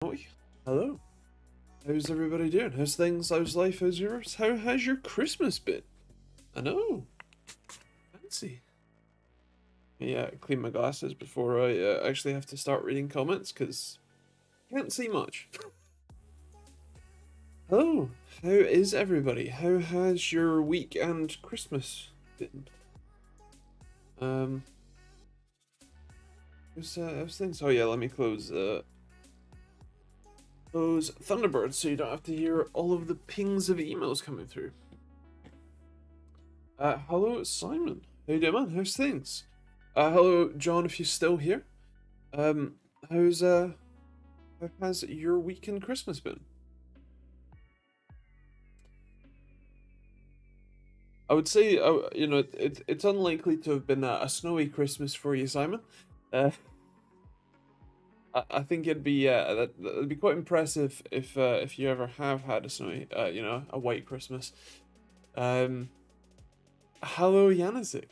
Oh, hello. How's everybody doing? How's things? How's life? How's yours? How has your Christmas been? I know. Fancy. Yeah, clean my glasses before I actually have to start reading comments because I can't see much. Hello. How is everybody? How has your week and Christmas been? Um, how's things? Oh yeah, let me close those Thunderbirds so you don't have to hear all of the pings of emails coming through. Hello, Simon. How you doing, man? How's things? Hello, John, if you're still here. Um, how's how has your week and Christmas been? I would say, it's unlikely to have been a snowy Christmas for you, Simon. Uh, I think that'd be quite impressive if you ever have had a snowy, a white Christmas. Um, hello, Yanisik.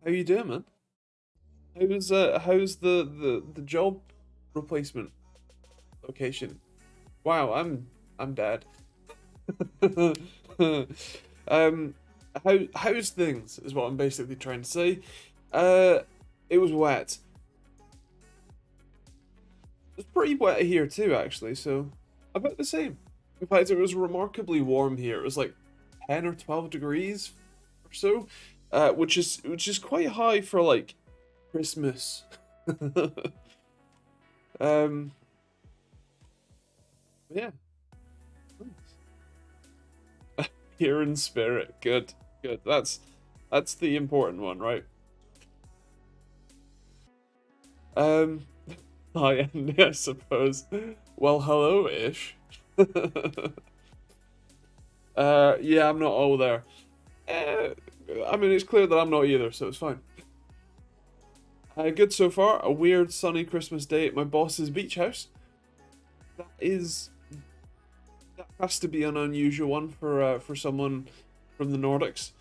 How you doing, man? How's the job replacement location? Wow, I'm dead. um, how's things is what I'm basically trying to say. Uh, it was wet. It's pretty wet here too, actually. So about the same. In fact, it was remarkably warm here. It was like 10 or 12 degrees or so, which is quite high for like Christmas. um, yeah. Here in spirit. Good. Good. That's the important one, right? Um I suppose. Well, hello-ish. Yeah, I'm not all there. Uh, I mean, it's clear that I'm not either, so it's fine. Good so far. A weird sunny Christmas day at my boss's beach house. That is that has to be an unusual one for someone from the Nordics.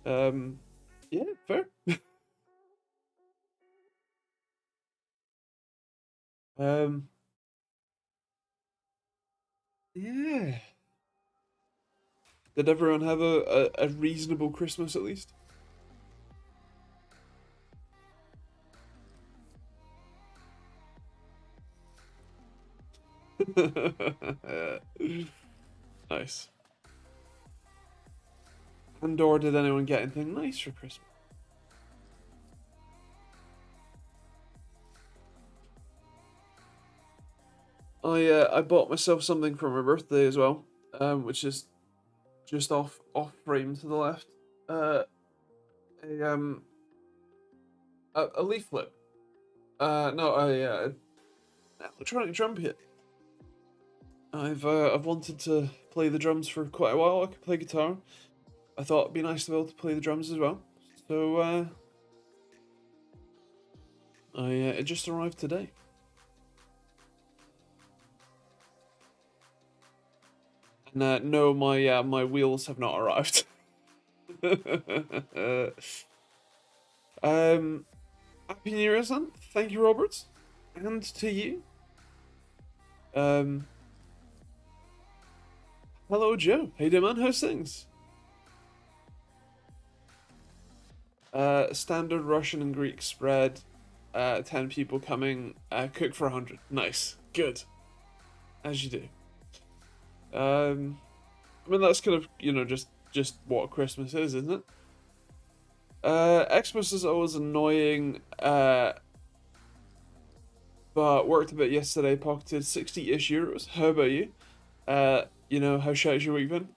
Um, yeah, fair. Um, yeah. Did everyone have a reasonable Christmas at least? Nice. And or did anyone get anything nice for Christmas? I bought myself something for my birthday as well, which is just off frame to the left. Uh, a a leaflet. No, a electronic drum kit. I've wanted to play the drums for quite a while. I could play guitar. I thought it'd be nice to be able to play the drums as well. So it just arrived today. And no, my wheels have not arrived. um, Happy New Year, son. Thank you, Robert, and to you. Um, Hello, Joe. Hey, there, man. How's things? Standard Russian and Greek spread. 10 people coming. Cook for 100. Nice. Good. As you do. I mean that's kind of just what Christmas is, isn't it? Xmas is always annoying. But worked a bit yesterday. Pocketed 60-ish euros. How about you? How shit's your week been?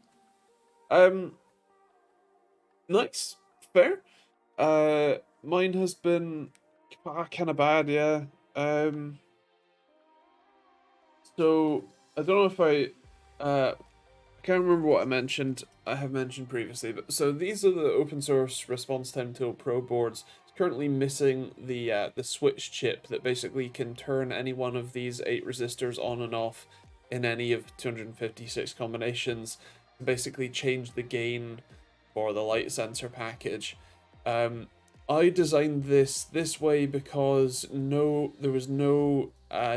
Um, Nice. Fair. Mine has been kind of bad, yeah. Um, so I don't know if I can't remember what I have mentioned previously, but so these are the open source response time tool pro boards. It's currently missing the switch chip that basically can turn any one of these 8 resistors on and off in any of 256 combinations, and basically change the gain for the light sensor package. I designed this way because there was no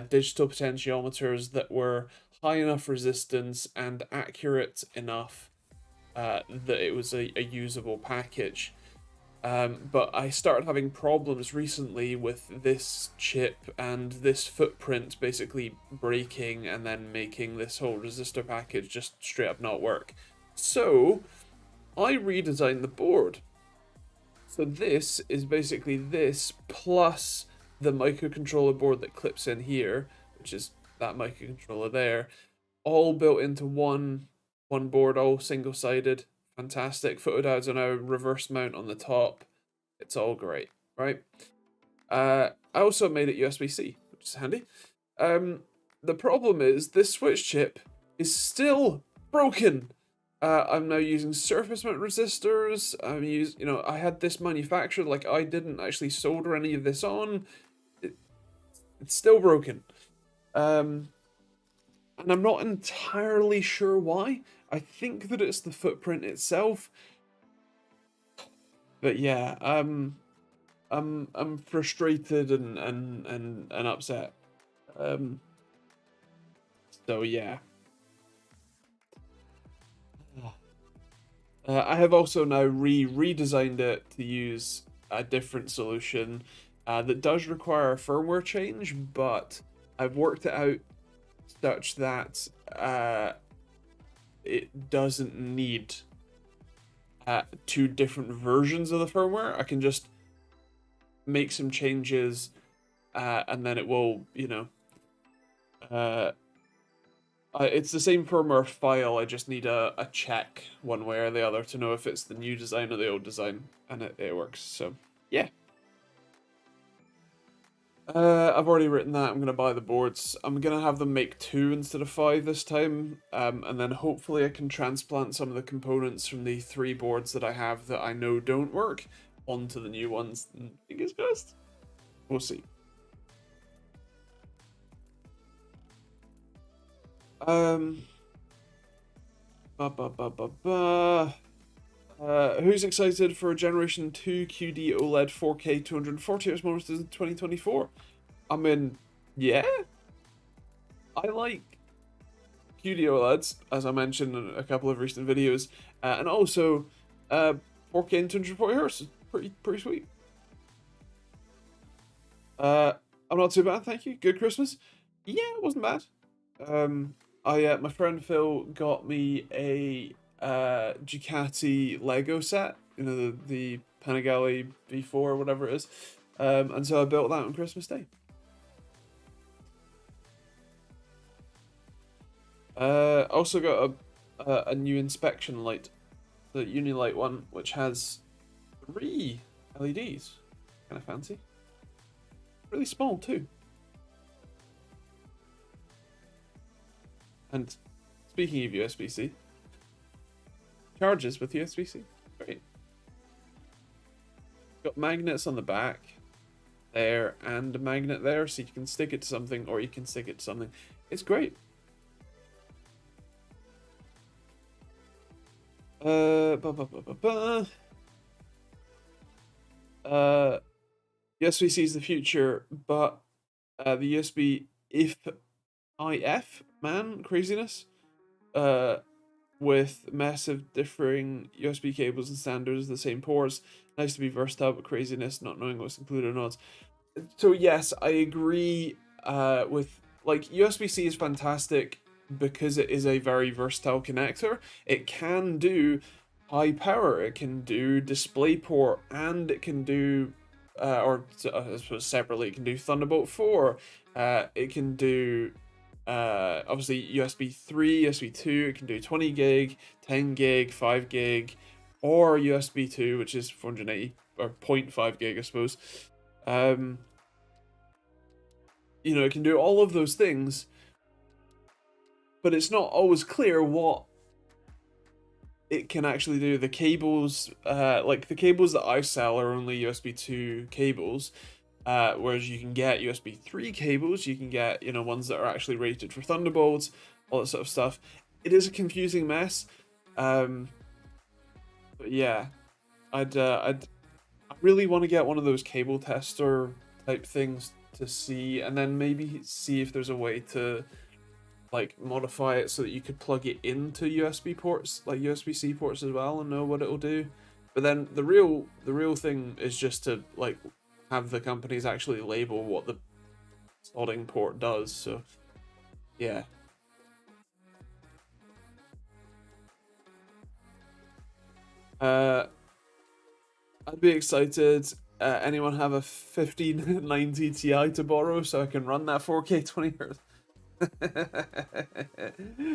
digital potentiometers that were high enough resistance and accurate enough that it was a usable package. But I started having problems recently with this chip and this footprint basically breaking and then making this whole resistor package just straight up not work. So I redesigned the board. So this is basically this plus the microcontroller board that clips in here, which is that microcontroller there, all built into one board, all single-sided. Fantastic. Photodiodes on a reverse mount on the top. It's all great, right? I also made it USB-C, which is handy. The problem is this switch chip is still broken. I'm now using surface mount resistors. I had this manufactured, like I didn't actually solder any of this on. It's still broken. And I'm not entirely sure why. I think that it's the footprint itself. But yeah, I'm frustrated and upset. So yeah. I have also now redesigned it to use a different solution that does require a firmware change, but I've worked it out such that it doesn't need two different versions of the firmware. I can just make some changes and then it will, it's the same firmware file. I just need a check one way or the other to know if it's the new design or the old design, and it works. So yeah. I've already written that. I'm gonna buy the boards. I'm gonna have them make 2 instead of 5 this time, and then hopefully I can transplant some of the components from the 3 boards that I have that I know don't work onto the new ones. Fingers crossed. We'll see. Who's excited for Generation 2 QD OLED 4K 240 Hz monitors in 2024? I mean, yeah. I like QD OLEDs, as I mentioned in a couple of recent videos, and also 4K and 240 Hz is pretty sweet. I'm not too bad, thank you. Good Christmas. Yeah, it wasn't bad. My friend Phil got me a Ducati Lego set, the Panigale V4 or whatever it is, and so I built that on Christmas Day. Also got a new inspection light, the Unilight one, which has 3 LEDs. Kind of fancy. Really small too. And speaking of USB-C, charges with USB-C. Great. Got magnets on the back there and a magnet there, so you can stick it to something or you can stick it to something. It's great. USB-C is the future, but the USB if man craziness with massive differing USB cables and standards, the same ports. Nice to be versatile, but craziness, not knowing what's included or not. So yes, I agree with, like, USB-C is fantastic because it is a very versatile connector. It can do high power, it can do DisplayPort, and it can do I suppose separately, it can do Thunderbolt 4. It can do obviously USB 3, USB 2. It can do 20 gig, 10 gig, 5 gig, or USB 2, which is 480 or 0.5 gig, I suppose. It can do all of those things, but it's not always clear what it can actually do. The cables, like the cables that I sell are only USB 2 cables, whereas you can get USB 3 cables, you can get, ones that are actually rated for Thunderbolts, all that sort of stuff. It is a confusing mess. But yeah, I really want to get one of those cable tester type things to see, and then maybe see if there's a way to like modify it so that you could plug it into USB ports, like USB-C ports as well, and know what it'll do. But then the real thing is just to like have the companies actually label what the soldering port does. So yeah. Uh, I'd be excited. Anyone have a 1590 Ti to borrow so I can run that 4K 20 Hz?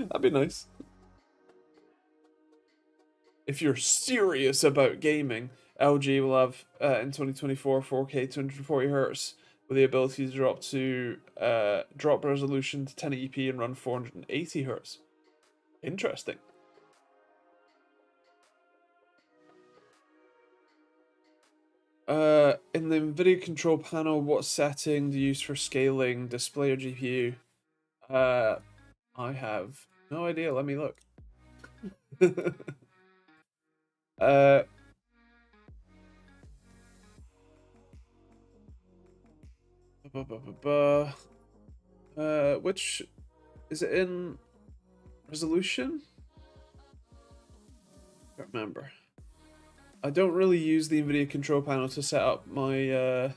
That'd be nice. If you're serious about gaming, LG will have in 2024 4K 240 Hz with the ability to drop resolution to 1080p and run 480 Hz. Interesting. In the NVIDIA control panel, what setting do you use for scaling display or GPU? I have no idea. Let me look. uh, which is it in resolution? I can't remember. I don't really use the NVIDIA control panel to set up my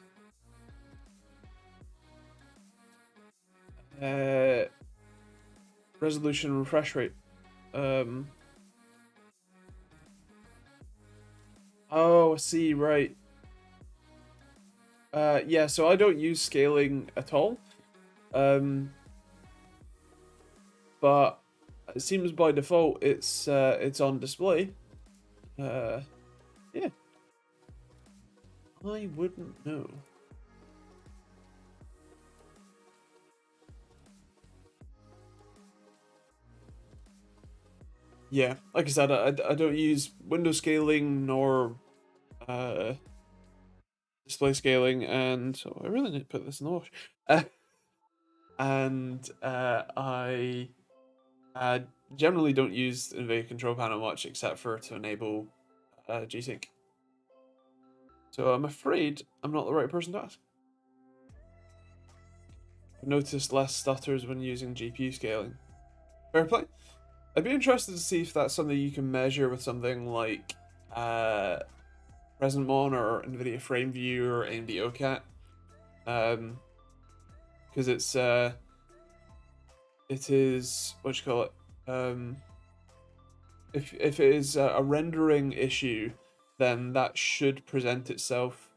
resolution refresh rate. Oh, I see, right. Yeah, so I don't use scaling at all. But it seems by default it's on display. Yeah. I wouldn't know. Yeah, like I said, I don't use window scaling nor display scaling, and I really need to put this in the wash. And I generally don't use the NVIDIA control panel much except for to enable G-Sync. So I'm afraid I'm not the right person to ask. I've noticed less stutters when using GPU scaling. Fair play. I'd be interested to see if that's something you can measure with something like PresentMon or NVIDIA FrameView or AMD OCAT. Because it is, what you call it? If it is a rendering issue, then that should present itself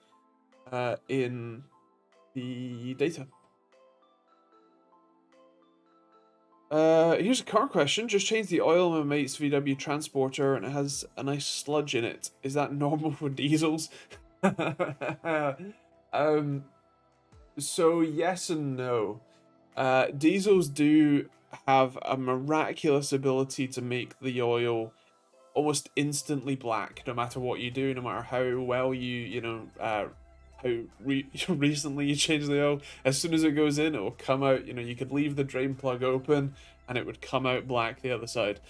in the data. Here's a car question. Just changed the oil in my mate's VW transporter and it has a nice sludge in it. Is that normal for diesels? So yes and no. Diesels do have a miraculous ability to make the oil almost instantly black, no matter what you do, no matter how well recently you change the oil. As soon as it goes in, it will come out. You could leave the drain plug open, and it would come out black the other side.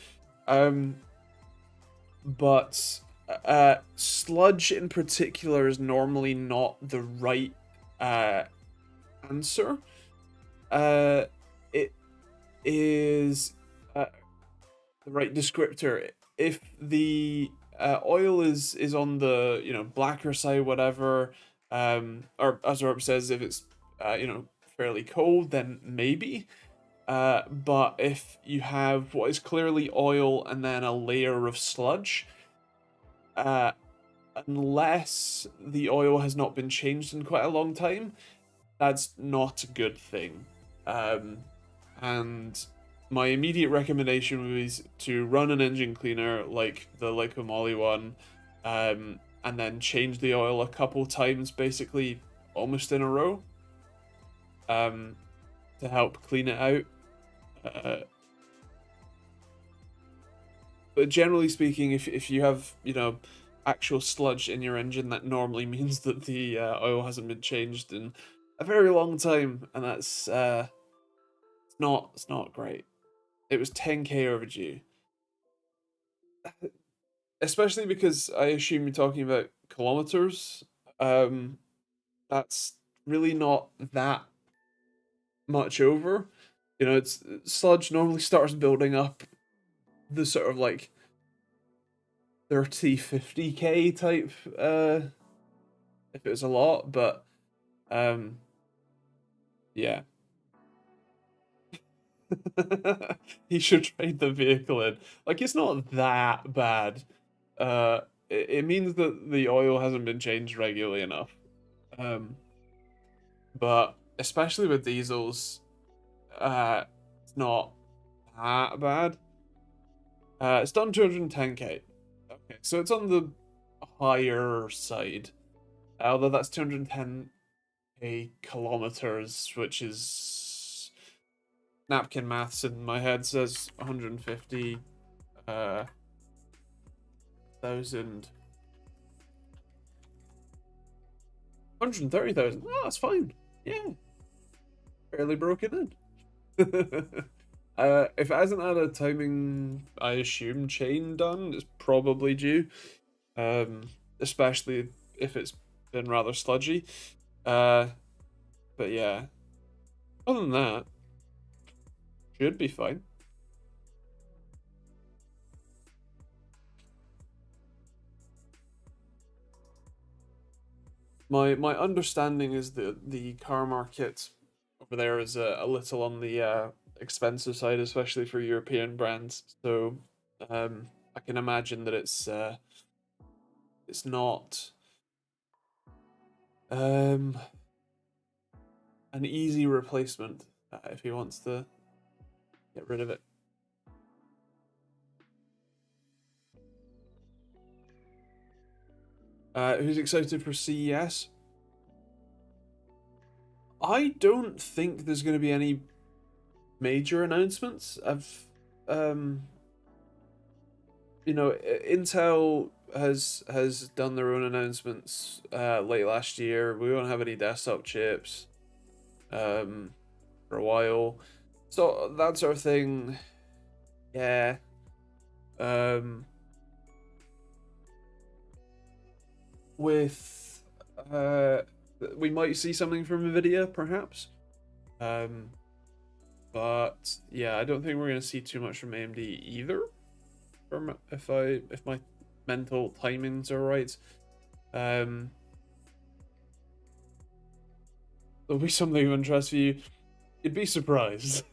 But sludge in particular is normally not the right answer. It is the right descriptor. If the oil is on the blacker side, whatever, or as Rob says, if it's fairly cold, then maybe. But if you have what is clearly oil and then a layer of sludge, unless the oil has not been changed in quite a long time, that's not a good thing. And my immediate recommendation was to run an engine cleaner like the Leica Moly one, and then change the oil a couple times, basically almost in a row, to help clean it out. But generally speaking, if you have actual sludge in your engine, that normally means that the oil hasn't been changed in a very long time, and that's it's not great. It was 10k overdue, especially because I assume you're talking about kilometers. That's really not that much over. You know, it's sludge normally starts building up the sort of like 30-50k type if it was a lot, but yeah. He should trade the vehicle in. Like, it's not that bad. It means that the oil hasn't been changed regularly enough. But especially with diesels, it's not that bad. It's done 210k. Okay, so it's on the higher side. Although that's 210k kilometers, which is napkin maths in my head says 150 thousand. 130,000. Oh, that's fine. Yeah. Barely broken in. If it hasn't had a timing, I assume, chain done, it's probably due. Especially if it's been rather sludgy. But yeah. Other than that, should be fine. My understanding is that the car market over there is a little on the expensive side, especially for European brands. So I can imagine that it's not an easy replacement if he wants to get rid of it. Who's excited for CES? I don't think there's going to be any major announcements. You know, Intel has done their own announcements late last year. We won't have any desktop chips for a while, so that sort of thing. Yeah. With we might see something from Nvidia, perhaps. But yeah, I don't think we're gonna see too much from AMD either. From if my mental timings are right. There'll be something of interest for you. You'd be surprised.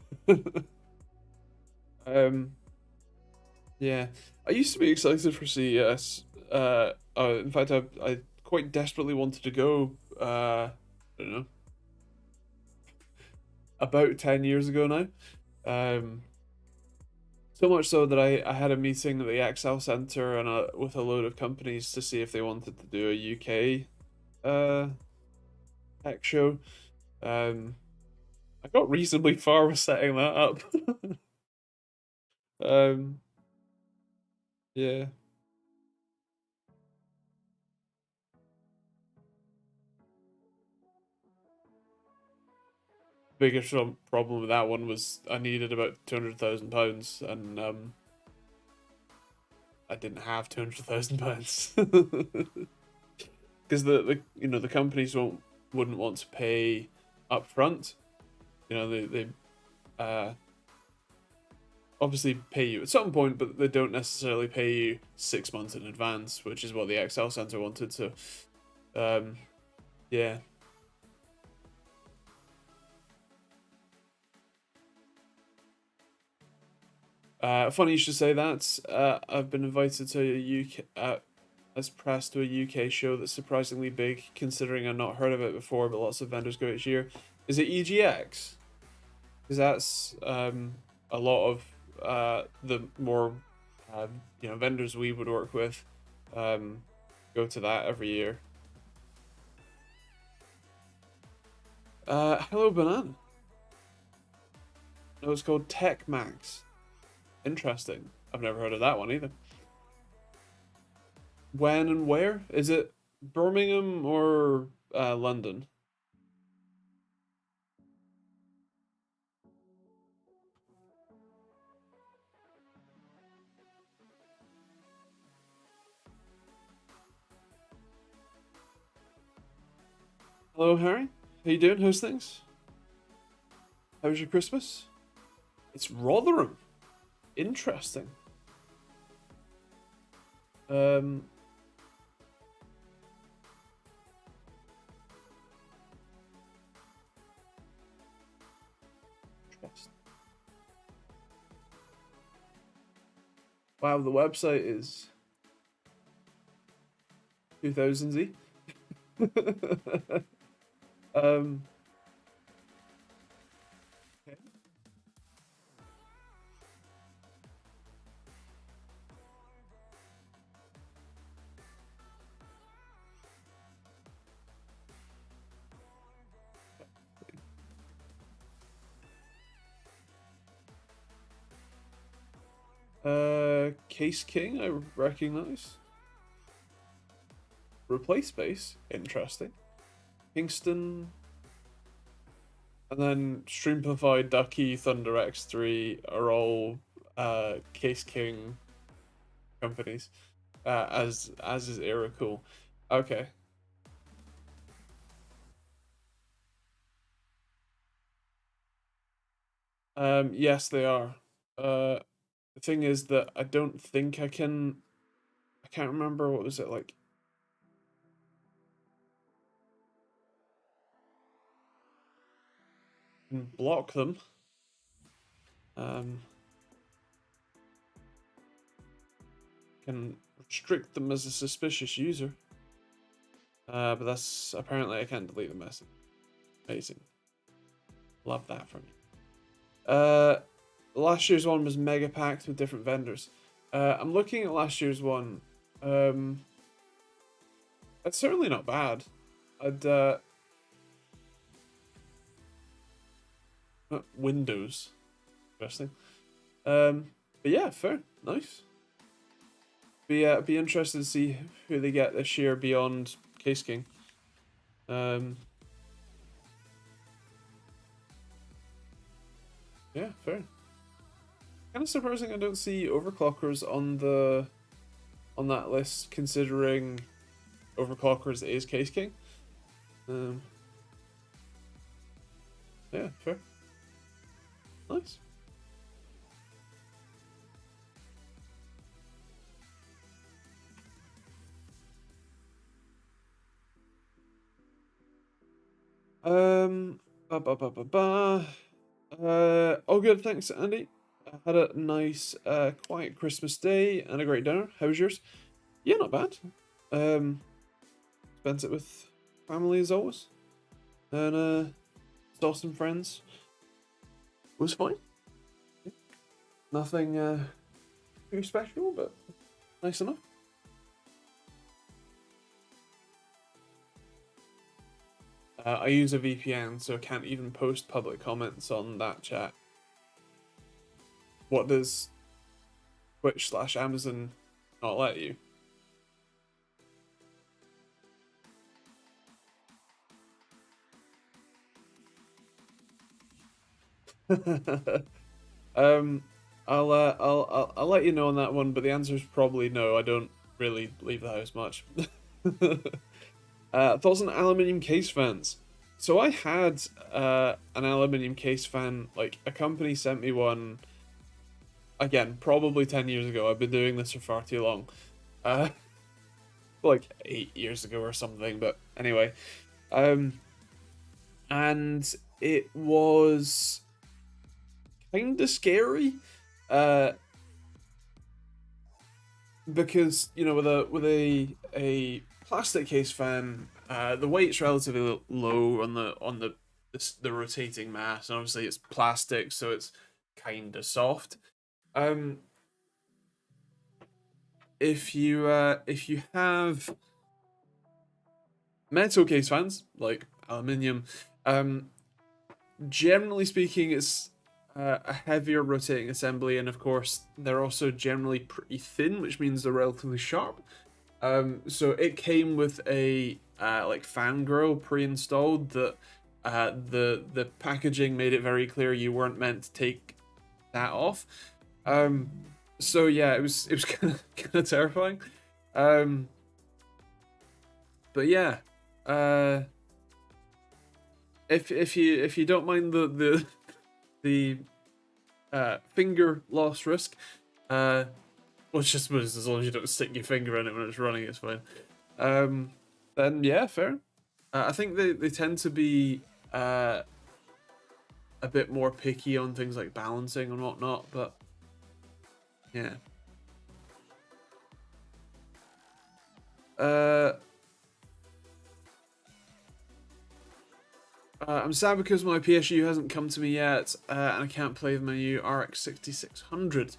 Yeah, I used to be excited for CES. In fact, I quite desperately wanted to go. I don't know, about 10 years ago now. So much so that I had a meeting at the Excel Center and with a load of companies to see if they wanted to do a UK tech show. I got reasonably far with setting that up. Yeah. Biggest problem with that one was I needed about £200,000, and I didn't have £200,000 because the companies wouldn't want to pay up front. You know, they obviously pay you at some point, but they don't necessarily pay you 6 months in advance, which is what the Excel Center wanted. So, yeah. Funny you should say that. I've been invited to a UK, as press to a UK show that's surprisingly big, considering I've not heard of it before, but lots of vendors go each year. Is it EGX? Because that's a lot of the more vendors we would work with go to that every year. Hello, Banana. No, it's called Tech Max. Interesting. I've never heard of that one either. When and where? Is it Birmingham or London? Hello, Harry. How you doing? How's things? How was your Christmas? It's Rotherham. Interesting. Um, Interesting. Wow, the website is 2000s-y. um, okay. Case King, I recognize. Replace Base, interesting. Kingston, and then Streamplify, Ducky, Thunder X3 are all Case King companies. As is Era Cool. Okay. Yes, they are. The thing is that I don't think I can. I can't remember what was it like. Block them. Can restrict them as a suspicious user. But that's apparently I can't delete the message. Amazing. Love that from you. Last year's one was mega packed with different vendors. I'm looking at last year's one. It's certainly not bad. I'd Windows. Interesting. But yeah, fair, nice. Be interested to see who they get this year beyond Case King. Yeah, fair. Kind of surprising I don't see overclockers on that list, considering overclockers is Case King. Yeah, fair. Nice. All good, thanks, Andy. I had a nice, quiet Christmas day and a great dinner. How was yours? Yeah, not bad. Spent it with family as always, and saw some friends. It was fine. Nothing too special, but nice enough. I use a VPN, so I can't even post public comments on that chat. What does Twitch/Amazon not let you? I'll let you know on that one, but the answer is probably no. I don't really leave the house much. Thoughts on aluminium case fans? So I had an aluminium case fan. Like, a company sent me one. Again, probably 10 years ago. I've been doing this for far too long. Like 8 years ago or something. But anyway, and it was kind of scary, because with a plastic case fan, the weight's relatively low on the rotating mass, and obviously it's plastic, so it's kind of soft. If you have metal case fans like aluminium, generally speaking, it's a heavier rotating assembly, and of course they're also generally pretty thin, which means they're relatively sharp. So it came with a like fan grill pre-installed that the packaging made it very clear you weren't meant to take that off. So yeah, it was kind of terrifying. But yeah, if you don't mind the finger loss risk, well, it's just as long as you don't stick your finger in it when it's running, it's fine. Then yeah, fair. I think they tend to be a bit more picky on things like balancing and whatnot, but yeah. I'm sad because my PSU hasn't come to me yet, and I can't play my new RX 6600.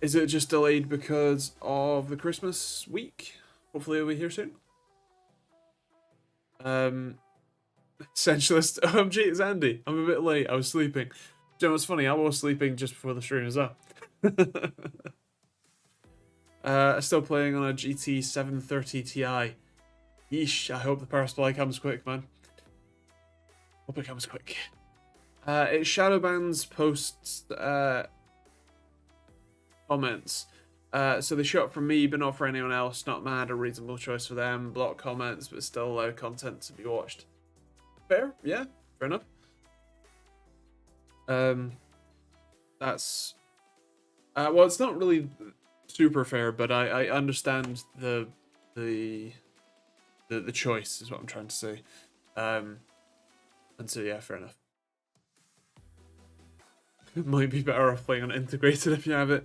Is it just delayed because of the Christmas week? Hopefully it'll be here soon. Essentialist OMG, it's Andy. I'm a bit late. I was sleeping. Do you know what's funny? I was sleeping just before the stream as well. Still playing on a GT 730 Ti. Yeesh, I hope the power supply comes quick, man. Hope it comes quick. It shadowbans posts comments. So they show up for me, but not for anyone else. Not mad, a reasonable choice for them. Block comments, but still allow content to be watched. Fair, yeah, fair enough. That's well, it's not really super fair, but I understand the choice is what I'm trying to say. And so yeah, fair enough. It might be better off playing on integrated if you have it.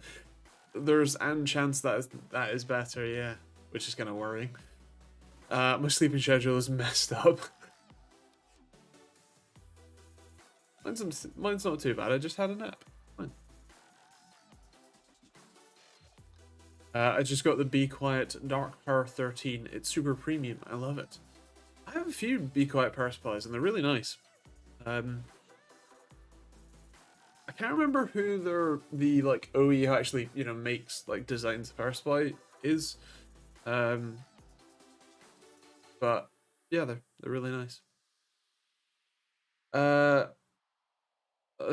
There's an chance that is better, yeah, which is kind of worrying. My sleeping schedule is messed up. Mine's not too bad. I just had a nap. Fine. I just got the Be Quiet Dark Power 13. It's super premium. I love it. I have a few Be Quiet power supplies, and they're really nice. I can't remember who the like OE who actually makes like designs the power supply is, but yeah, they're really nice.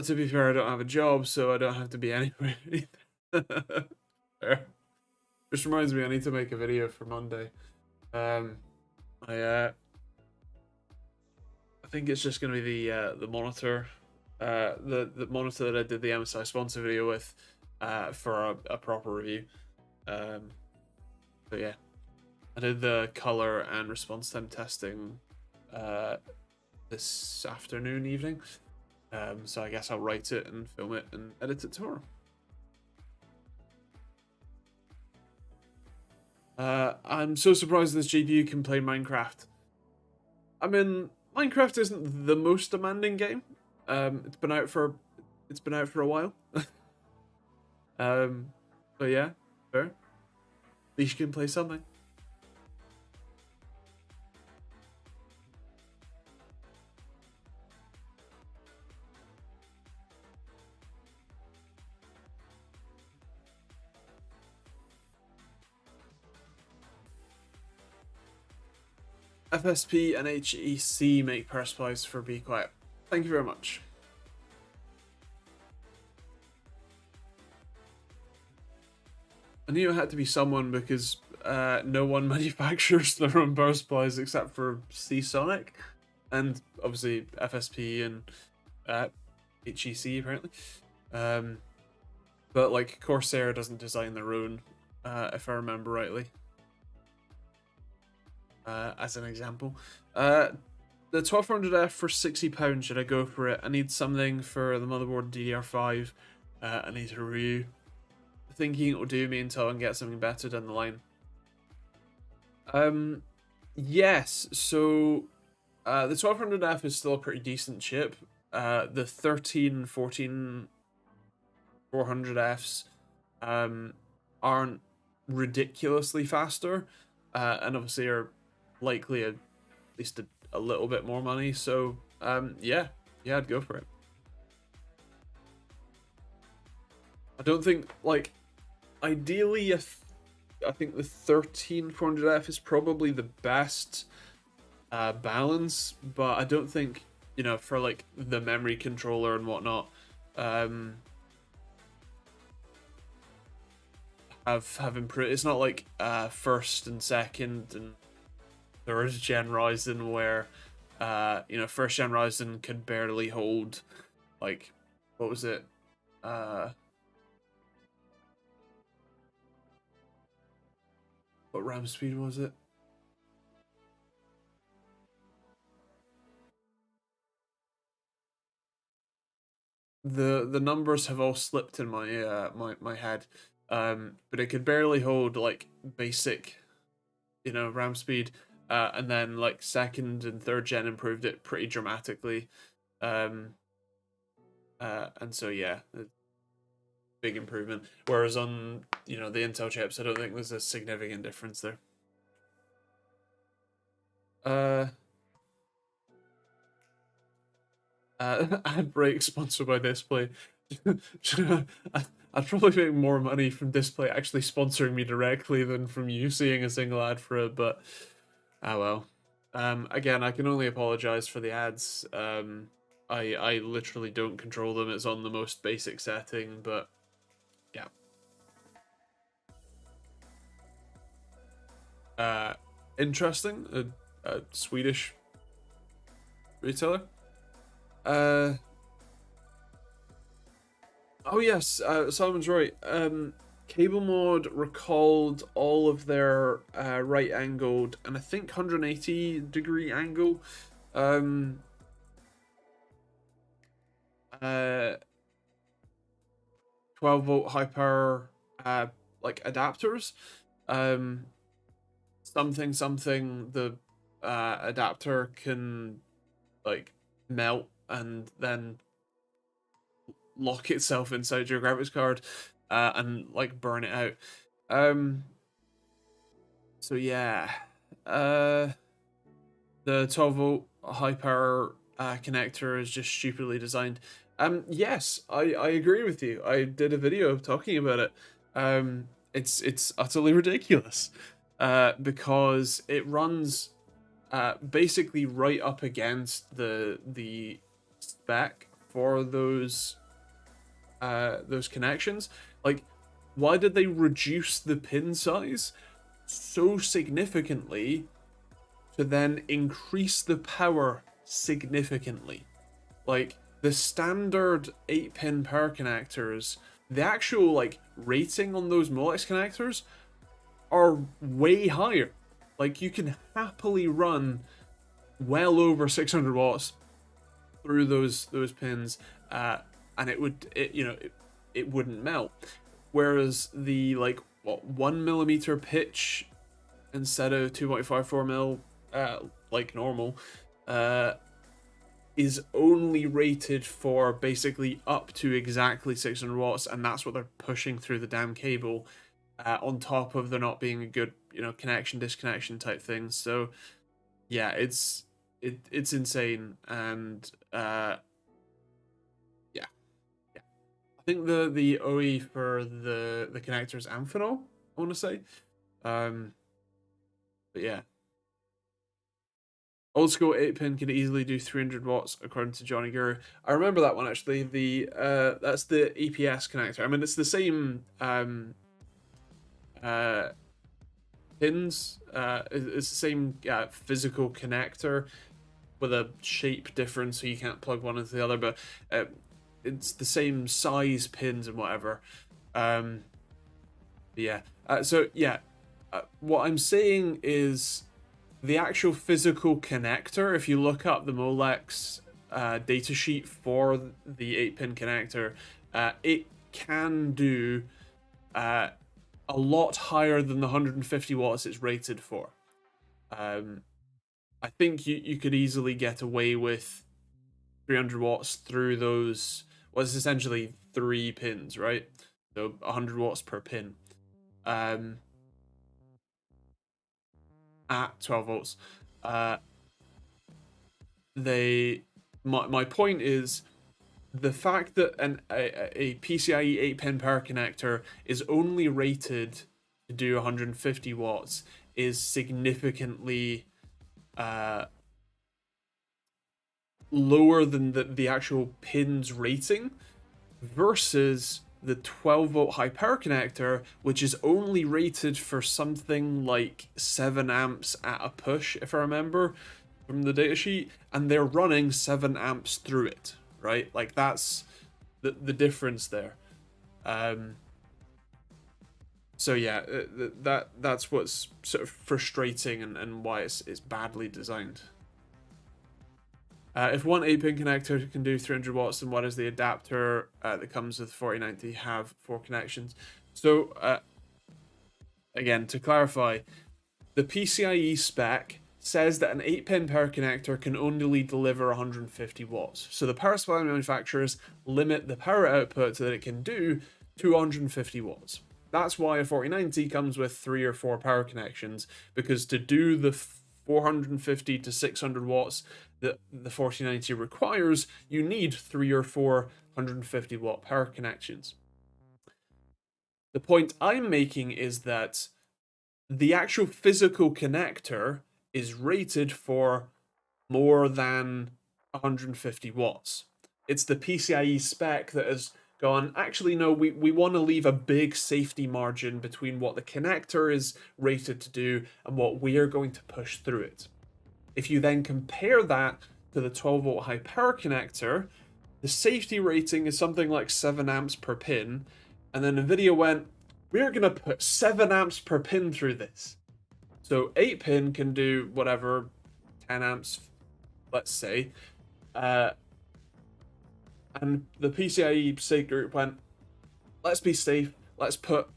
To be fair, I don't have a job, so I don't have to be anywhere. Fair. Which reminds me, I need to make a video for Monday. I think it's just gonna be the monitor, the monitor that I did the MSI sponsor video with, for a proper review. But yeah, I did the color and response time testing this evening. So I guess I'll write it and film it and edit it tomorrow. I'm so surprised this GPU can play Minecraft. I mean, Minecraft isn't the most demanding game. It's been out for a while. But yeah, fair. At least you can play something. FSP and HEC make power supplies for Be Quiet. Thank you very much. I knew it had to be someone because no one manufactures their own power supplies except for Seasonic, and obviously FSP and HEC apparently. But like Corsair doesn't design their own, if I remember rightly. As an example, the 1200F for £60. Should I go for it? I need something for the motherboard DDR5. I need a review. Thinking it will do me until I can get something better down the line. Yes. So the 1200F is still a pretty decent chip. The 13, 14, 400Fs aren't ridiculously faster, and obviously are likely at least a little bit more money. So yeah, I'd go for it. I don't think, like, ideally, I think the 13 400F is probably the best balance, but I don't think, for like the memory controller and whatnot, have improved. It's not like first and second and third gen Ryzen where You know, first gen Ryzen could barely hold, like, what was it? What RAM speed was it? The numbers have all slipped in my my head, but it could barely hold like basic, you know, RAM speed, and then like second and third gen improved it pretty dramatically, um, and so yeah, big improvement. Whereas on, you know, the Intel chips, I don't think there's a significant difference there. Uh, ad break sponsored by Display. I'd probably make more money from Display actually sponsoring me directly than from you seeing a single ad for it, but ah well. Again, I can only apologize for the ads. I literally don't control them. It's on the most basic setting, but yeah. Interesting. A Swedish retailer. Uh, oh yes, Simon's right. Cable Mod recalled all of their right-angled and I think 180-degree angle uh 12-volt high power like adapters. Um, something the adapter can like melt and then lock itself inside your graphics card and like burn it out. So yeah, the 12-volt high power connector is just stupidly designed. Yes, I agree with you. I did a video talking about it. It's utterly ridiculous, because it runs basically right up against the spec for those connections. Like, why did they reduce the pin size so significantly to then increase the power significantly? Like, the standard 8-pin power connectors, the actual like rating on those Molex connectors are way higher. Like, you can happily run well over 600 watts through those pins, and it wouldn't melt. Whereas the like 1 millimeter pitch instead of 2.54 mil, like normal, is only rated for basically up to exactly 600 watts, and that's what they're pushing through the damn cable. On top of there not being a good, you know, connection disconnection type thing. So yeah, it's insane, and yeah. I think the OE for the connector is Amphenol, I want to say. But yeah, old school 8-pin can easily do 300 watts according to Johnny Guru. I remember that one actually. The that's the EPS connector. I mean, it's the same pins. It's the same physical connector with a shape difference, so you can't plug one into the other, but it's the same size pins and whatever. Yeah. So yeah, what I'm saying is the actual physical connector. If you look up the Molex datasheet for the 8-pin connector, it can do a lot higher than the 150 watts it's rated for. I think you could easily get away with 300 watts through those. Well, it's essentially 3 pins, right? So 100 watts per pin. At 12 volts. My point is the fact that a PCIe 8-pin power connector is only rated to do 150 watts is significantly lower than the actual pin's rating versus the 12-volt high power connector, which is only rated for something like 7 amps at a push, if I remember. from the datasheet, and they're running 7 amps through it, right? Like that's the difference there. So yeah, that's what's sort of frustrating and why it's badly designed. If one 8-pin connector can do 300 watts, then why does the adapter that comes with 4090 have 4 connections? So again, to clarify, the PCIe spec says that an 8-pin power connector can only deliver 150 watts. So the power supply manufacturers limit the power output that it can do to 150 watts. That's why a 4090 comes with 3 or 4 power connections, because to do the 450 to 600 watts that the 4090 requires, you need 3 or 4 150 watt power connections. The point I'm making is that the actual physical connector is rated for more than 150 watts. It's the PCIe spec that has gone, actually, no, we want to leave a big safety margin between what the connector is rated to do and what we are going to push through it. If you then compare that to the 12 volt high power connector, the safety rating is something like 7 amps per pin, and then NVIDIA went, we're going to put 7 amps per pin through this. So 8 pin can do whatever, 10 amps, let's say. And the PCIe SIG group went, let's be safe, let's put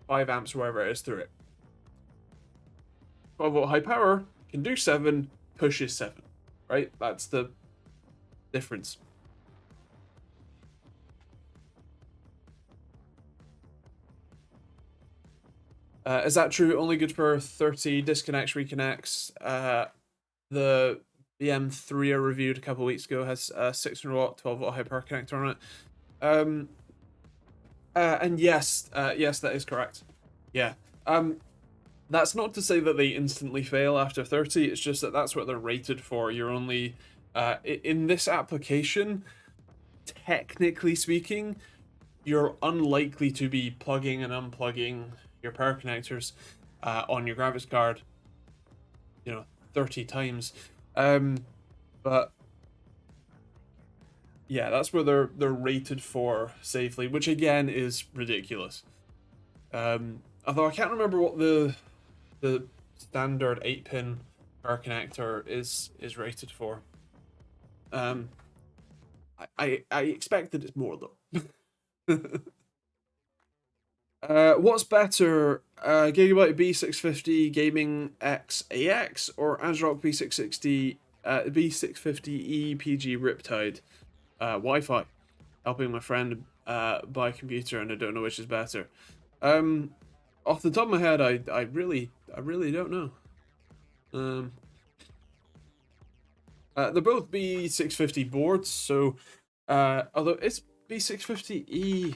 5 amps wherever it is through it. 12 volt high power can do 7, pushes 7, right? That's the difference. Is that true? Only good for 30 disconnects, reconnects. The BM3 I reviewed a couple of weeks ago has a 600 watt, 12 volt high power connector on it. And yes, yes, that is correct. Yeah. That's not to say that they instantly fail after 30. It's just that that's what they're rated for. You're only in this application, technically speaking, you're unlikely to be plugging and unplugging your power connectors on your graphics card, 30 times. But yeah, that's where they're rated for safely, which again is ridiculous. Although I can't remember what the standard 8-pin power connector is rated for. I expect that it's more though. What's better, Gigabyte B650 Gaming X AX or ASRock B660 B650E PG Riptide Wi-Fi? Helping my friend buy a computer, and I don't know which is better. Off the top of my head, I really don't know. They're both B650 boards, so although it's B650E.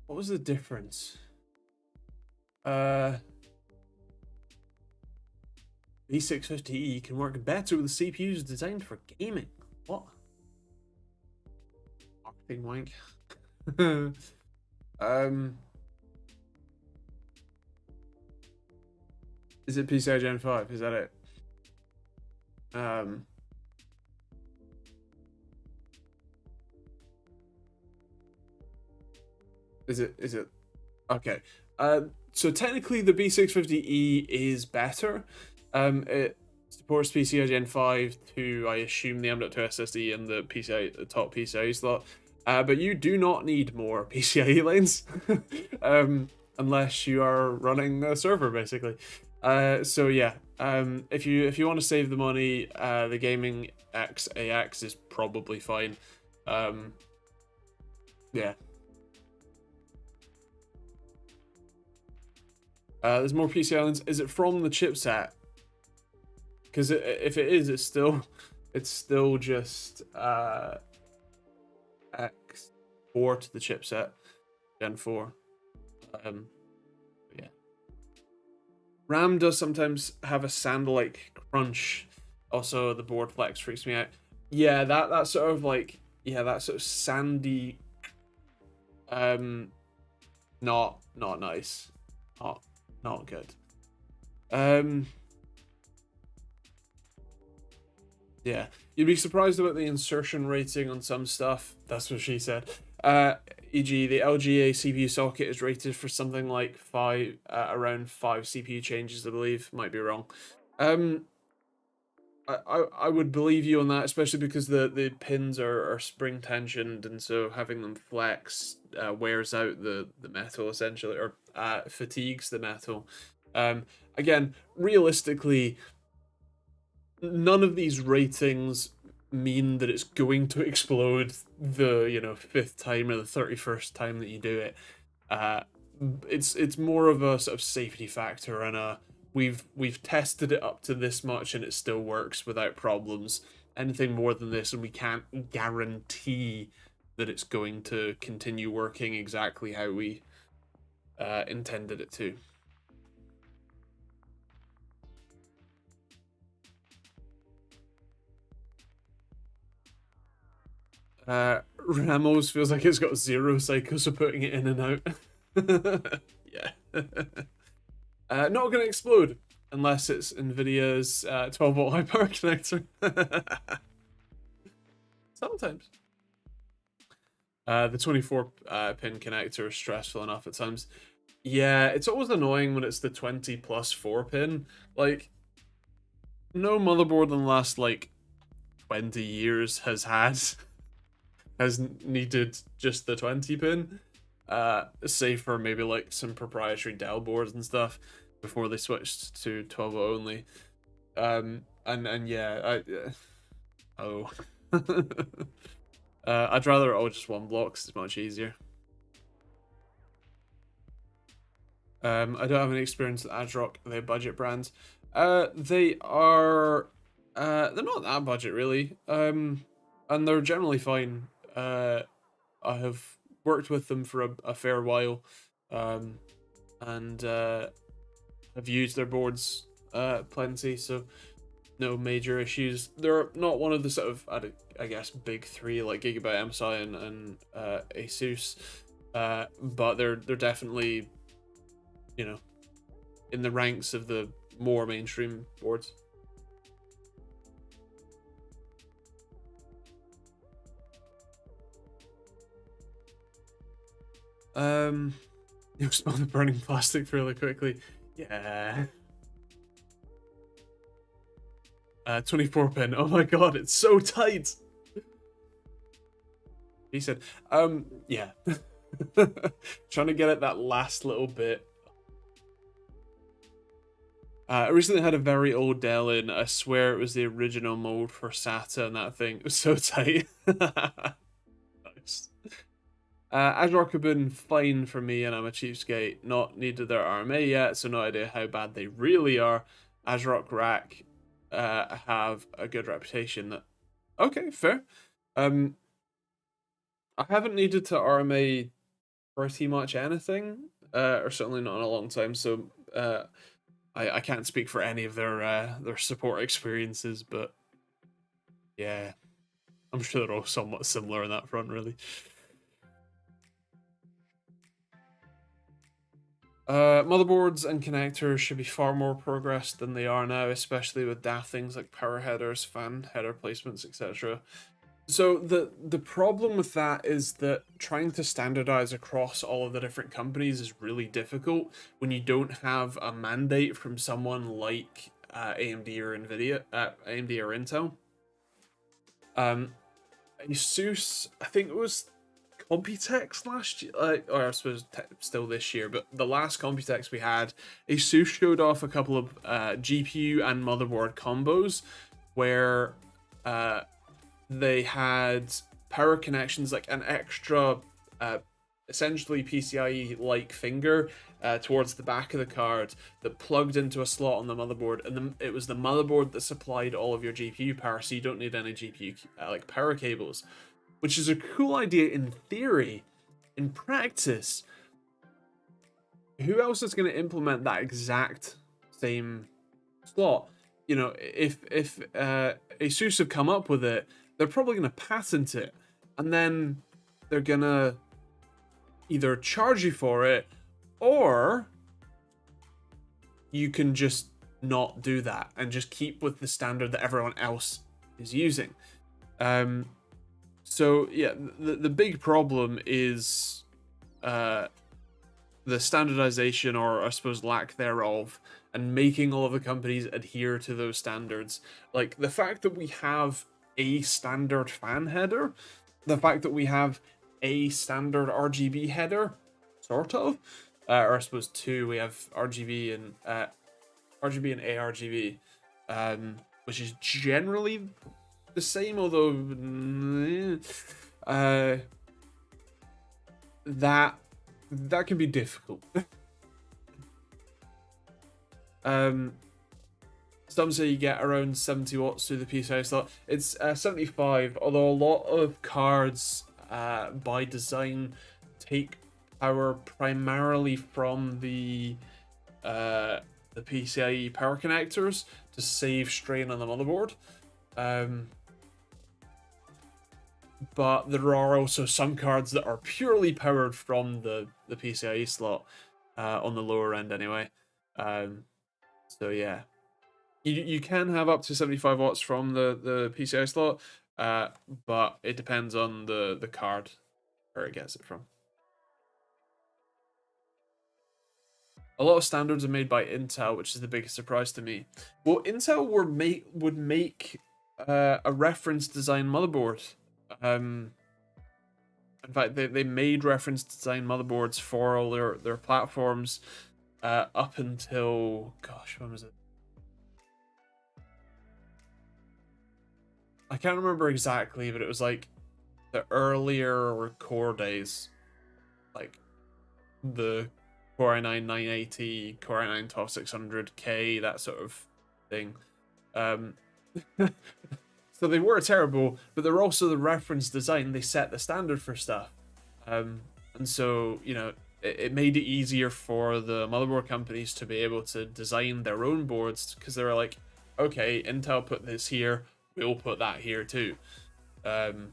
What was the difference? B650E can work better with the CPUs designed for gaming. What? Marketing wank. Is it PCI Gen 5? Is that it? Is it? Okay. So technically the B650E is better. It supports PCI Gen 5 to, I assume, the M.2 SSD and the top PCIe slot. But you do not need more PCIe lanes, unless you are running a server, basically. So yeah, if you want to save the money, the Gaming X AX is probably fine. Yeah. There's more PCI lanes. Is it from the chipset? Because if it is, it's still just X4 to the chipset, Gen 4. Yeah. RAM does sometimes have a sand-like crunch. Also, the board flex freaks me out. Yeah, that sort of like, yeah, that sort of sandy, not nice, not good. Yeah, you'd be surprised about the insertion rating on some stuff. That's what she said. E.g., the LGA CPU socket is rated for something like around 5 CPU changes, I believe. Might be wrong. I would believe you on that, especially because the pins are spring tensioned, and so having them flex wears out the metal essentially, or fatigues the metal. Again, realistically, none of these ratings mean that it's going to explode the 5th time or the 31st time that you do it. It's more of a sort of safety factor, and we've tested it up to this much and it still works without problems. Anything more than this and we can't guarantee that it's going to continue working exactly how we intended it to. Ramos feels like it's got 0 cycles for putting it in and out. Yeah. Not gonna explode unless it's Nvidia's 12-volt high power connector. Sometimes. The 24 pin connector is stressful enough at times. Yeah, it's always annoying when it's the 20 plus 4 pin. Like, no motherboard in the last, like, 20 years has needed just the 20 pin. Save for maybe, like, some proprietary Dell boards and stuff before they switched to 12 only. And yeah, oh. I'd rather all just one block because it's much easier. I don't have any experience with ASRock. They're budget brands. They are. They're not that budget really. And they're generally fine. I have worked with them for a fair while, and have used their boards plenty, so no major issues. They're not one of the sort of, I guess, big three like Gigabyte, MSI, and Asus, but they're definitely, in the ranks of the more mainstream boards. You'll smell the burning plastic fairly quickly. Yeah. 24 pin. Oh my god, it's so tight. He said, yeah. Trying to get at that last little bit. I recently had a very old Dell in. I swear it was the original mold for SATA, and that thing was so tight. Nice. ASRock have been fine for me, and I'm a cheapskate. Not needed their RMA yet, so no idea how bad they really are. ASRock Rack have a good reputation. That okay, fair. I haven't needed to RMA pretty much anything, or certainly not in a long time. So I can't speak for any of their support experiences, but yeah, I'm sure they're all somewhat similar in that front, really. Motherboards and connectors should be far more progressed than they are now, especially with daft things like power headers, fan header placements, etc. So the problem with that is that trying to standardize across all of the different companies is really difficult when you don't have a mandate from someone like AMD or Nvidia, AMD or Intel. Asus, I think it was Computex last year, or I suppose still this year, but the last Computex we had, Asus showed off a couple of GPU and motherboard combos where they had power connections, like an extra, essentially PCIe-like finger towards the back of the card that plugged into a slot on the motherboard, and it was the motherboard that supplied all of your GPU power, so you don't need any GPU like power cables, which is a cool idea in theory. In practice, who else is going to implement that exact same slot? If Asus have come up with it, they're probably going to patent it, and then they're going to either charge you for it, or you can just not do that and just keep with the standard that everyone else is using. So yeah, the big problem is the standardization, or I suppose lack thereof, and making all of the companies adhere to those standards. Like the fact that we have a standard fan header, the fact that we have a standard RGB header, sort of, or I suppose two. We have RGB and ARGB, which is generally the same, although that can be difficult. Some say you get around 70 watts through the PCI slot. It's 75, although a lot of cards by design take power primarily from the PCIe power connectors to save strain on the motherboard. But there are also some cards that are purely powered from the PCIe slot, on the lower end anyway. So yeah, you can have up to 75 watts from the PCI slot, but it depends on the card where it gets it from. A lot of standards are made by Intel, which is the biggest surprise to me. Well, Intel would make a reference design motherboard. In fact, they made reference design motherboards for all their platforms up until, gosh, when was it? I can't remember exactly, but it was like the earlier Core days, like the Core i9 980, Core i9 12600K, that sort of thing. So they were terrible, but they're also the reference design. They set the standard for stuff. And so, you know, it made it easier for the motherboard companies to be able to design their own boards, because they were like, okay, Intel put this here, we'll put that here too. You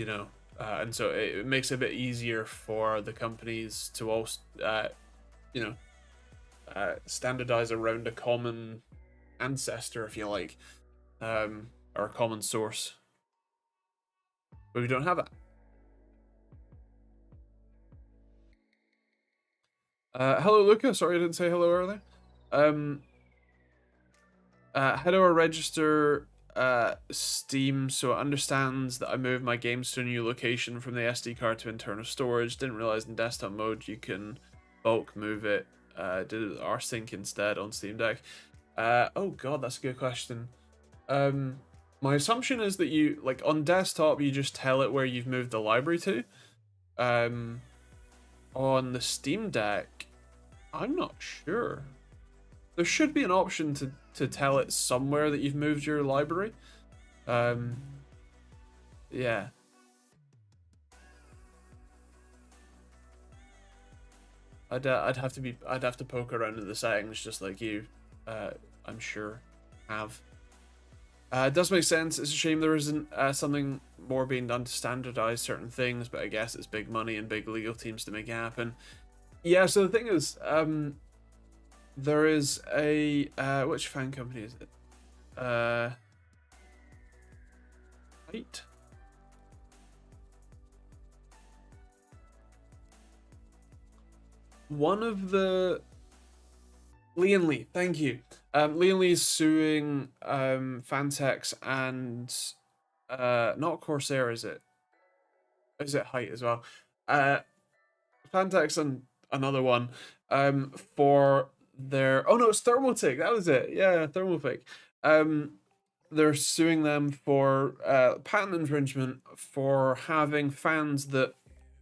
know, and so it makes it a bit easier for the companies to all, you know, standardize around a common ancestor, if you like. Or a common source. But we don't have that. Hello, Luca. Sorry I didn't say hello earlier. How do I register Steam so it understands that I moved my games to a new location from the SD card to internal storage? Didn't realize in desktop mode you can bulk move it. Did it rsync instead on Steam Deck. Oh god, that's a good question. My assumption is that you, like, on desktop, you just tell it where you've moved the library to. On the Steam Deck, I'm not sure. There should be an option to tell it somewhere that you've moved your library. Yeah. I'd have to poke around in the settings just like you, I'm sure, have. It does make sense. It's a shame there isn't something more being done to standardize certain things, but I guess it's big money and big legal teams to make it happen. Yeah, so the thing is, there is a which fan company is it? Right. One of the Lian Li, thank you. Lian Li is suing Fantex and not Corsair, is it? Is it Height as well? Fantex and another one for their, oh no, it's Thermaltake, that was it. Yeah, Thermaltake. They're suing them for patent infringement for having fans that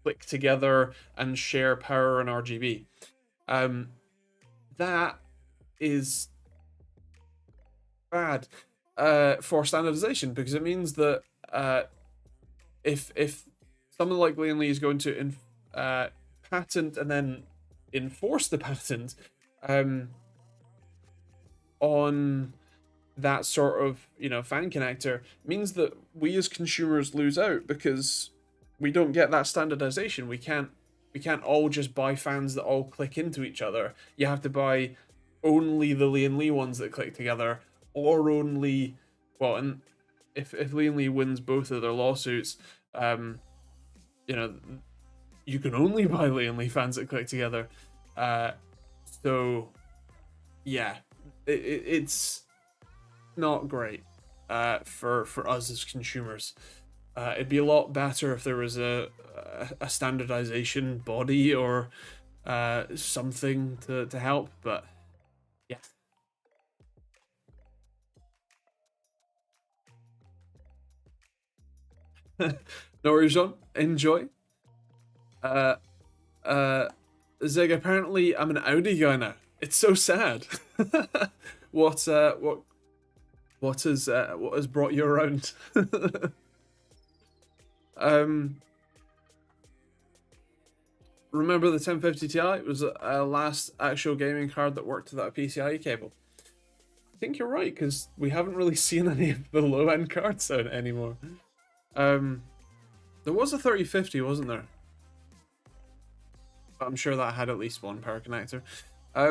click together and share power and RGB. That is bad for standardization, because it means that if someone like Lian Li is going to patent and then enforce the patent on that sort of, you know, fan connector, means that we as consumers lose out, because we don't get that standardization. We can't all just buy fans that all click into each other. You have to buy only the Lian Li ones that click together, or only, well, and if Lian Li wins both of their lawsuits, you know, you can only buy Lian Li fans that click together. So yeah, it's not great for us as consumers. It'd be a lot better if there was a standardization body or something to help, but yeah. No worries, John. Enjoy. Uh, Zig, apparently I'm an Audi guy now. It's so sad. what has brought you around? Remember the 1050 Ti? It was a last actual gaming card that worked without a PCIe cable. I think you're right, because we haven't really seen any of the low-end cards out anymore. There was a 3050, wasn't there? I'm sure that had at least one power connector. I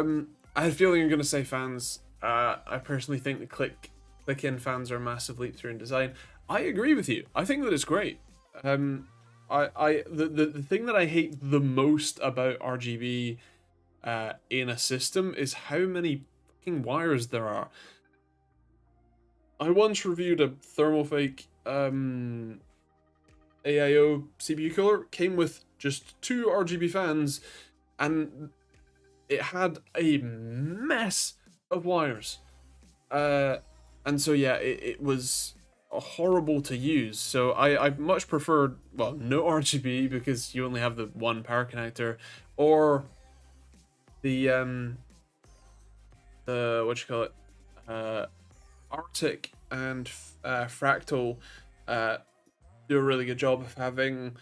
had a feeling you're going to say fans. I personally think the click-in fans are a massive leap through in design. I agree with you. I think that it's great. The thing that I hate the most about RGB in a system is how many fucking wires there are. I once reviewed a Thermalfake AIO CPU cooler, came with just 2 RGB fans, and it had a mess of wires. And so yeah, it was horrible to use. So I much preferred, well, no RGB because you only have the one power connector, or the what you call it, Arctic and Fractal do a really good job of having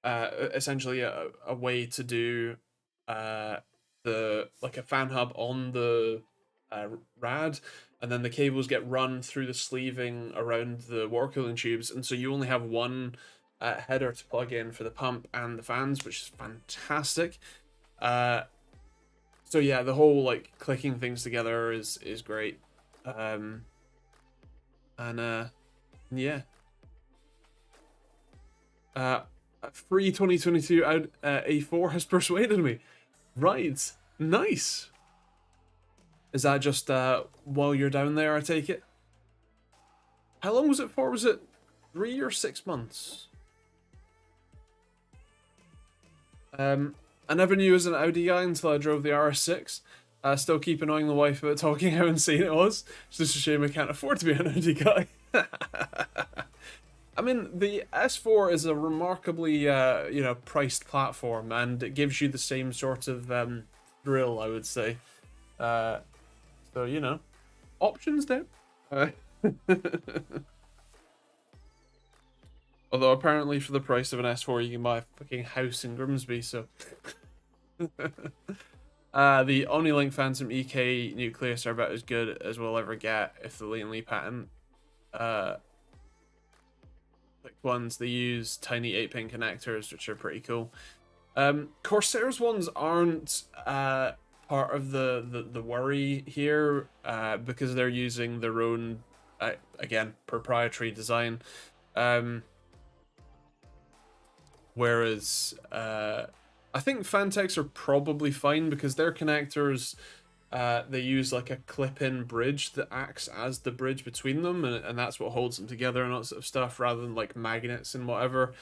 essentially a way to do the like a fan hub on the rad, and then the cables get run through the sleeving around the water cooling tubes, and so you only have one header to plug in for the pump and the fans, which is fantastic. So yeah, the whole like clicking things together is great. And yeah. Free 2022 A4 has persuaded me. Right. Nice. Is that just while you're down there, I take it? How long was it for? Was it 3 or 6 months? I never knew as an Audi guy until I drove the RS6. Still keep annoying the wife about talking how insane it was. It's just a shame I can't afford to be an Audi guy. I mean, the S4 is a remarkably, priced platform, and it gives you the same sort of thrill, I would say. So, options there. Although apparently for the price of an S4 you can buy a fucking house in Grimsby, so... The Omnilink Phantom EK Nucleus are about as good as we'll ever get if the Lian Li patent ones. They use tiny 8-pin connectors, which are pretty cool. Corsair's ones aren't part of the worry here because they're using their own again proprietary design, whereas I think Fantech's are probably fine because their connectors they use like a clip-in bridge that acts as the bridge between them, and that's what holds them together and all that sort of stuff, rather than like magnets and whatever.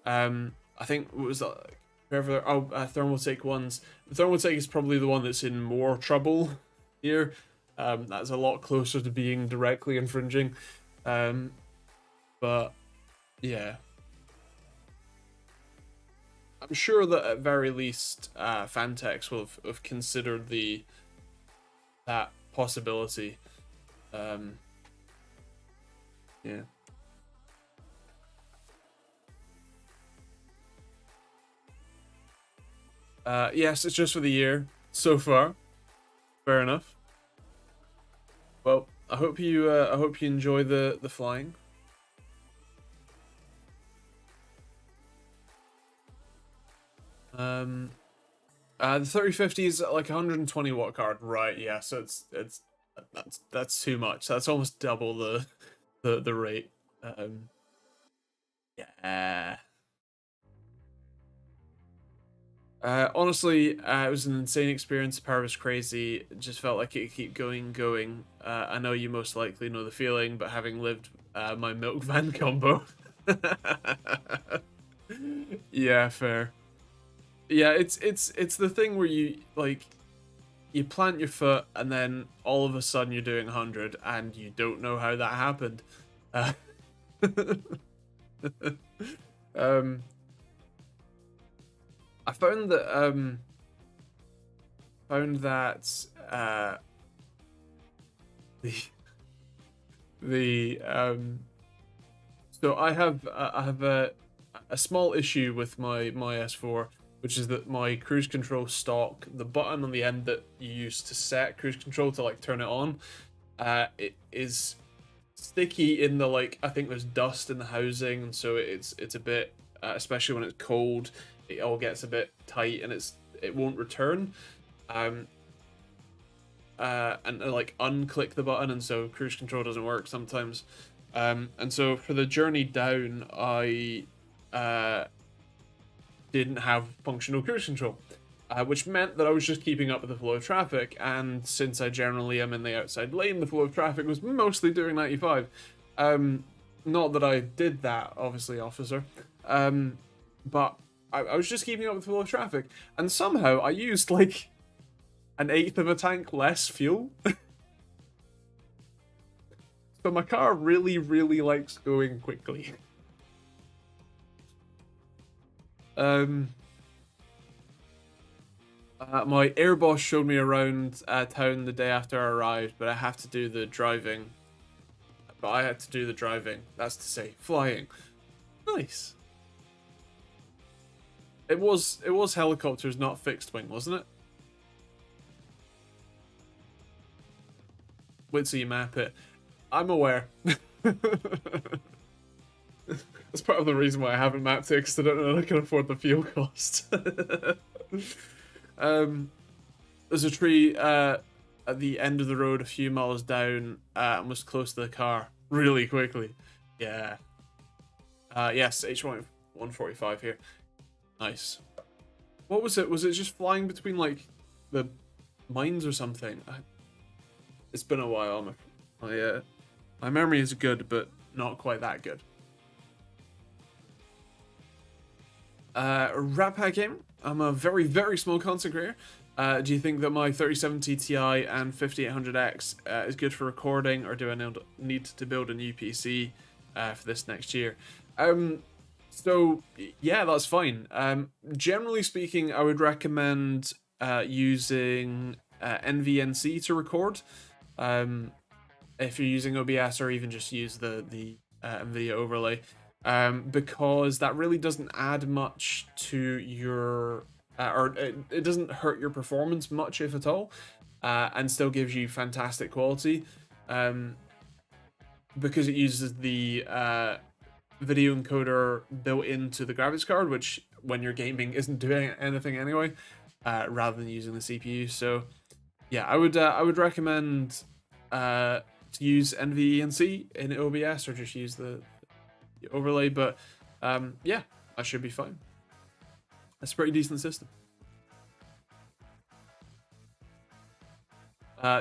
I think what was that? Thermaltake ones. The Thermaltake is probably the one that's in more trouble here. That's a lot closer to being directly infringing. But yeah, I'm sure that at very least Fantex will have considered that possibility. Yeah. Yes, it's just for the year so far. Fair enough. Well, I hope you enjoy the flying. The 3050 is like 120 watt card, right? Yeah, so that's too much. That's almost double the rate. Yeah. Honestly, it was an insane experience. The power was crazy. It just felt like it could keep going. I know you most likely know the feeling, but having lived my milk van combo, yeah, fair. Yeah, it's the thing where you like you plant your foot and then all of a sudden you're doing 100 and you don't know how that happened. Uh, um, I found that the the so I have a small issue with my S4, which is that my cruise control stock, the button on the end that you use to set cruise control to like turn it on, it is sticky in the like I think there's dust in the housing, and so it's a bit especially when it's cold, it all gets a bit tight and it won't return. Um, and like unclick the button, and so cruise control doesn't work sometimes. And so for the journey down, I didn't have functional cruise control, which meant that I was just keeping up with the flow of traffic. And since I generally am in the outside lane, the flow of traffic was mostly doing 95. Not that I did that, obviously, officer. But I was just keeping up with the flow of traffic, and somehow I used like an eighth of a tank less fuel. So my car really, really likes going quickly. My air boss showed me around town the day after I arrived, but I have to do the driving. But I had to do the driving. That's to say, flying. Nice. It was helicopters, not fixed wing, wasn't it? Wait till you map it. I'm aware. That's part of the reason why I haven't mapped it, because I don't know if I can afford the fuel cost. There's a tree at the end of the road a few miles down and was close to the car really quickly. Yeah. Yes, H145 here. Nice. What was it? Was it just flying between like the mines or something? It's been a while. My memory is good, but not quite that good. Rat Pack Game. I'm a very, very small content creator. Do you think that my 3070 Ti and 5800X is good for recording, or do I need to build a new PC for this next year? So yeah, that's fine. Generally speaking, I would recommend using NVNC to record. If you're using OBS, or even just use the NVIDIA overlay, because that really doesn't add much to your or it doesn't hurt your performance much, if at all, and still gives you fantastic quality, because it uses the video encoder built into the graphics card, which when you're gaming isn't doing anything anyway, rather than using the CPU. So yeah, I would recommend to use NVENC in OBS, or just use the overlay, but yeah, that should be fine. That's a pretty decent system.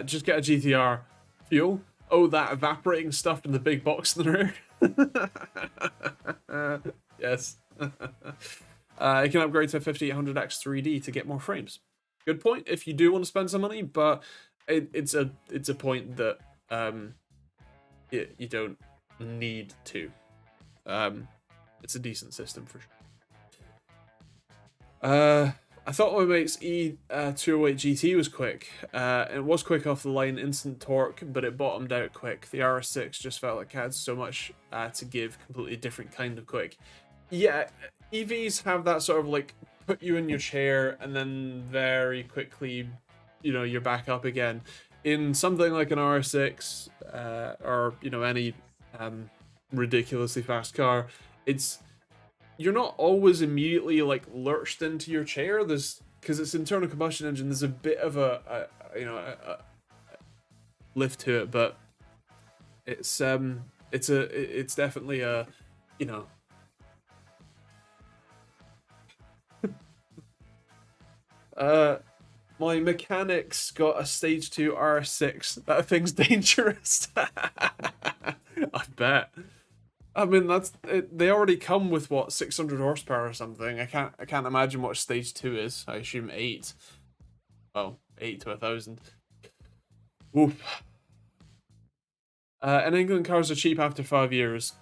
Just get a GTR. Fuel? Oh, that evaporating stuff in the big box in the rear? Yes. You can upgrade to a 5800X 3D to get more frames. Good point if you do want to spend some money, but it's a point that you don't need to. It's a decent system for sure. I thought my mate's E208 GT was quick. It was quick off the line, instant torque, but it bottomed out quick. The RS6 just felt like it had so much to give, completely different kind of quick. Yeah, EVs have that sort of like put you in your chair and then very quickly, you're back up again. In something like an RS6 or any ridiculously fast car, you're not always immediately like lurched into your chair. There's because it's internal combustion engine, there's a bit of a lift to it, but it's definitely a, you know. My mechanics got a stage 2 R6. That thing's dangerous. I bet. I mean, that's it. They already come with what, 600 horsepower or something. I can't imagine what stage 2 is. I assume 8. Well, 8 to 1,000. Oof. In England, cars are cheap after 5 years.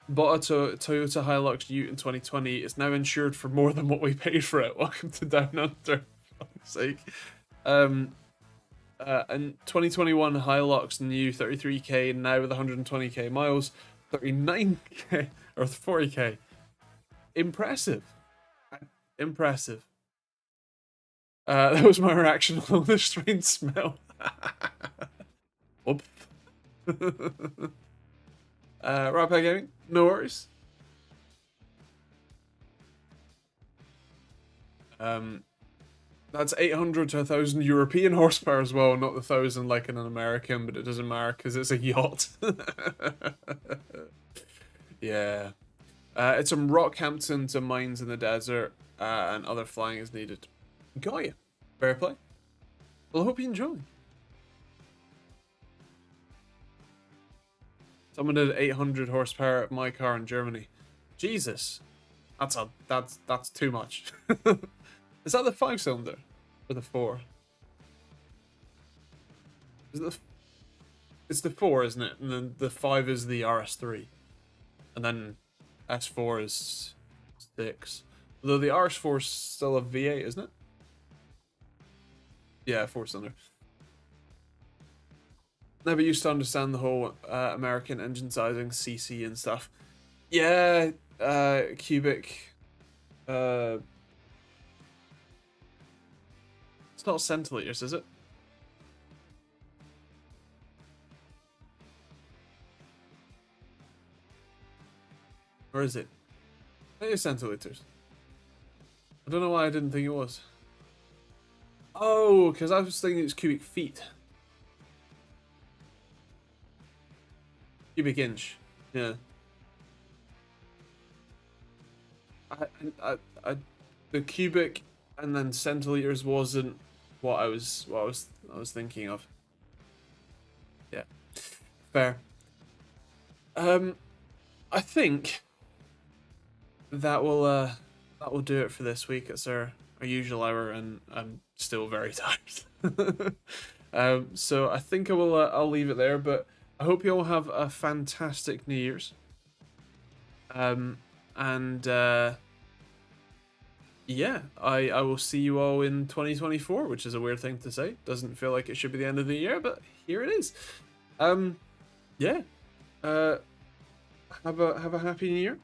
Bought a Toyota Hilux Ute in 2020. It's now insured for more than what we paid for it. Welcome to Down Under. For fuck's sake. And 2021 Hilux new 33k, now with 120k miles, 39k or 40k. Impressive. Impressive. That was my reaction on the strange smell. Whoop. Rapid Gaming, no worries. That's 800 to 1,000 European horsepower as well, not the 1,000 like in an American, but it doesn't matter because it's a yacht. Yeah. It's from Rockhampton to mines in the desert, and other flying is needed. Got you. Fair play. Well, I hope you enjoy. Someone did 800 horsepower at my car in Germany. Jesus. That's too much. Is that the 5-cylinder? Or the 4? It's the 4, isn't it? And then the 5 is the RS3. And then S4 is 6. Although the RS4 is still a V8, isn't it? Yeah, 4-cylinder. Never used to understand the whole American engine sizing, CC and stuff. Yeah, cubic. It's not centiliters, is it? Or is it? It is centiliters. I don't know why I didn't think it was. Oh, because I was thinking it's cubic feet. Cubic inch. Yeah. The cubic and then centiliters wasn't what I was thinking of. Yeah. Fair. I think that will do it for this week. It's our usual hour, and I'm still very tired. So I think I'll leave it there, but I hope you all have a fantastic New Year's. Yeah, I will see you all in 2024, which is a weird thing to say. Doesn't feel like it should be the end of the year, but here it is. Yeah. Have a happy New Year.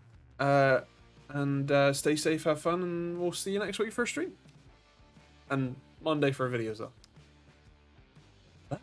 And stay safe, have fun, and we'll see you next week for a stream. And Monday for videos though. Bye.